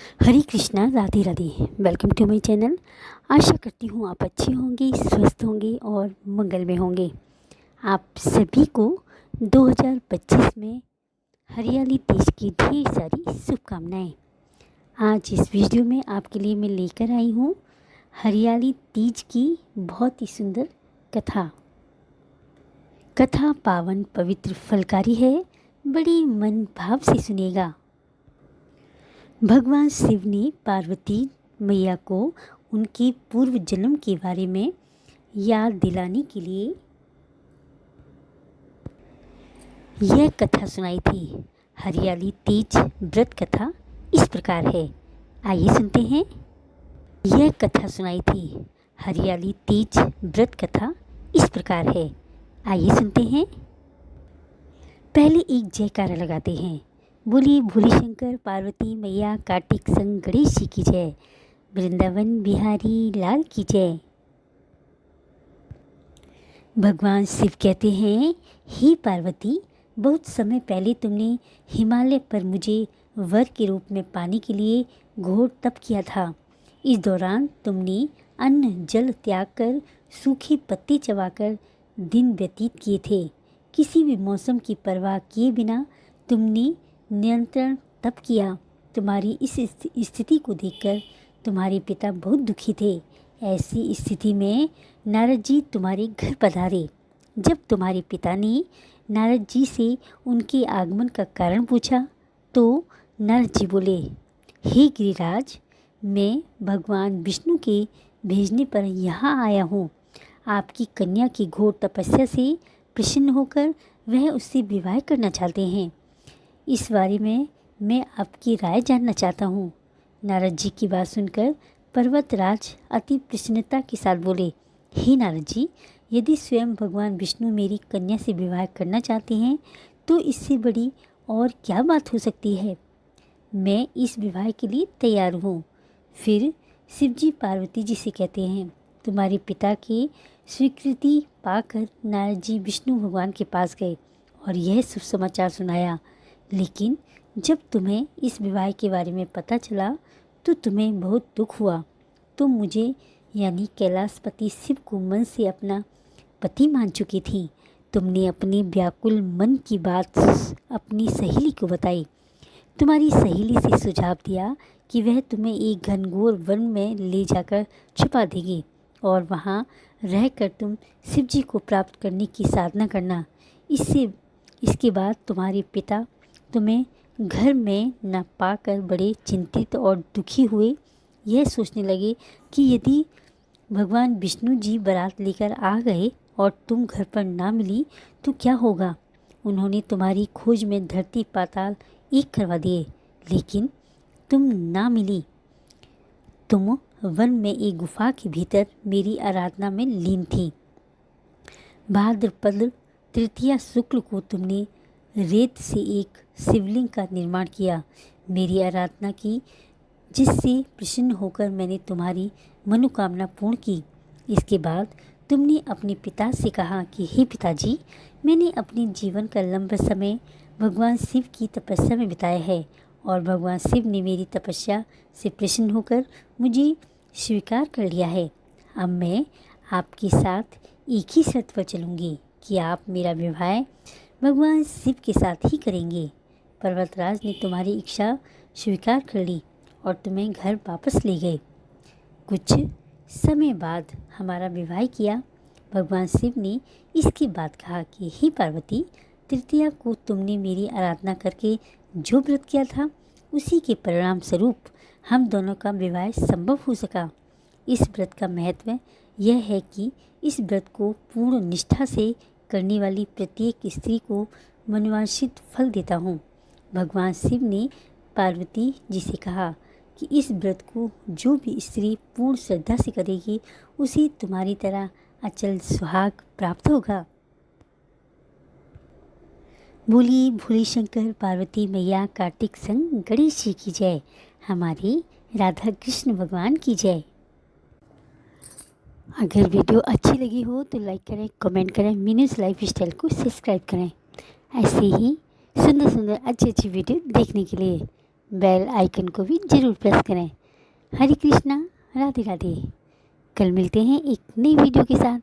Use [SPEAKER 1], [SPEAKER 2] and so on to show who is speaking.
[SPEAKER 1] Hare Krishna, Radhe Radhe. Welcome to my channel. आशा करती हूँ आप अच्छे होंगे, स्वस्थ होंगे और मंगल में होंगे। आप सभी को 2025 में हरियाली तीज की ढेर सारी शुभकामनाएं। आज इस वीडियो में आपके लिए मैं लेकर आई हूँ हरियाली तीज की बहुत ही सुंदर कथा। कथा पावन पवित्र फलकारी है, बड़ी मन भाव से सुनिएगा। भगवान शिव ने पार्वती मैया को उनके पूर्व जन्म के बारे में याद दिलाने के लिए यह कथा सुनाई थी। हरियाली तीज व्रत कथा इस प्रकार है, आइए सुनते हैं। यह कथा सुनाई थी। हरियाली तीज व्रत कथा इस प्रकार है, आइए सुनते हैं। पहले एक जयकारा लगाते हैं। बोलिए भोले शंकर पार्वती मैया कार्तिक संग गणेश जी की जय। वृंदावन बिहारी लाल की जय। भगवान शिव कहते हैं, हे पार्वती, बहुत समय पहले तुमने हिमालय पर मुझे वर के रूप में पाने के लिए घोर तप किया था। इस दौरान तुमने अन्न जल त्याग कर सूखे पत्ते चबाकर दिन व्यतीत किए थे। किसी भी मौसम की परवाह किए बिना तुमने नियंत्रण तप किया। तुम्हारी इस स्थिति को देखकर तुम्हारे पिता बहुत दुखी थे। ऐसी स्थिति में नारद जी तुम्हारे घर पधारे। जब तुम्हारे पिता ने नारद जी से उनके आगमन का कारण पूछा तो नारद जी बोले, हे गिरिराज, मैं भगवान विष्णु के भेजने पर यहाँ आया हूँ। आपकी कन्या की घोर तपस्या से प्रसन्न होकर वह उससे विवाह करना चाहते हैं। इस बारे में मैं आपकी राय जानना चाहता हूँ। नारद जी की बात सुनकर पर्वतराज अति प्रसन्नता के साथ बोले, हे नारद जी, यदि स्वयं भगवान विष्णु मेरी कन्या से विवाह करना चाहते हैं तो इससे बड़ी और क्या बात हो सकती है। मैं इस विवाह के लिए तैयार हूँ। फिर शिवजी पार्वती जी से कहते हैं, तुम्हारे पिता की स्वीकृति पाकर नारद जी विष्णु भगवान के पास गए और यह शुभ समाचार सुनाया। लेकिन जब तुम्हें इस विवाह के बारे में पता चला तो तुम्हें बहुत दुख हुआ। तुम मुझे यानी कैलाशपति शिव को मन से अपना पति मान चुकी थी। तुमने अपने व्याकुल मन की बात अपनी सहेली को बताई। तुम्हारी सहेली से सुझाव दिया कि वह तुम्हें एक घनघोर वन में ले जाकर छुपा देगी और वहाँ रहकर तुम शिव जी को प्राप्त करने की साधना करना। इसके बाद तुम्हारे पिता तुम्हें घर में न पाकर बड़े चिंतित और दुखी हुए। यह सोचने लगे कि यदि भगवान विष्णु जी बारात लेकर आ गए और तुम घर पर ना मिली तो क्या होगा। उन्होंने तुम्हारी खोज में धरती पाताल एक करवा दिए, लेकिन तुम ना मिली। तुम वन में एक गुफा के भीतर मेरी आराधना में लीन थी। भाद्रपद तृतीया शुक्ल को तुमने रेत से एक शिवलिंग का निर्माण किया, मेरी आराधना की, जिससे प्रसन्न होकर मैंने तुम्हारी मनोकामना पूर्ण की। इसके बाद तुमने अपने पिता से कहा कि हे पिताजी, मैंने अपने जीवन का लंबा समय भगवान शिव की तपस्या में बिताया है और भगवान शिव ने मेरी तपस्या से प्रसन्न होकर मुझे स्वीकार कर लिया है। अब मैं आपके साथ एक ही शर्त पर चलूँगी कि आप मेरा विवाह भगवान शिव के साथ ही करेंगे। पर्वतराज ने तुम्हारी इच्छा स्वीकार कर ली और तुम्हें घर वापस ले गए। कुछ समय बाद हमारा विवाह किया। भगवान शिव ने इसके बाद कहा कि हे पार्वती, तृतीया को तुमने मेरी आराधना करके जो व्रत किया था उसी के परिणाम स्वरूप हम दोनों का विवाह संभव हो सका। इस व्रत का महत्व यह है कि इस व्रत को पूर्ण निष्ठा से करने वाली प्रत्येक स्त्री को मनोवांछित फल देता हूँ। भगवान शिव ने पार्वती जी से कहा कि इस व्रत को जो भी स्त्री पूर्ण श्रद्धा से करेगी उसे तुम्हारी तरह अचल सुहाग प्राप्त होगा। बोलिए भोले शंकर पार्वती मैया कार्तिक संग गणेश जी की जय। हमारे राधा कृष्ण भगवान की जय। अगर वीडियो अच्छी लगी हो तो लाइक करें, कमेंट करें, मीनूज़ लाइफ स्टाइल को सब्सक्राइब करें। ऐसे ही सुंदर सुंदर अच्छी अच्छी वीडियो देखने के लिए बेल आइकन को भी ज़रूर प्रेस करें। हरे कृष्णा, राधे राधे। कल मिलते हैं एक नई वीडियो के साथ।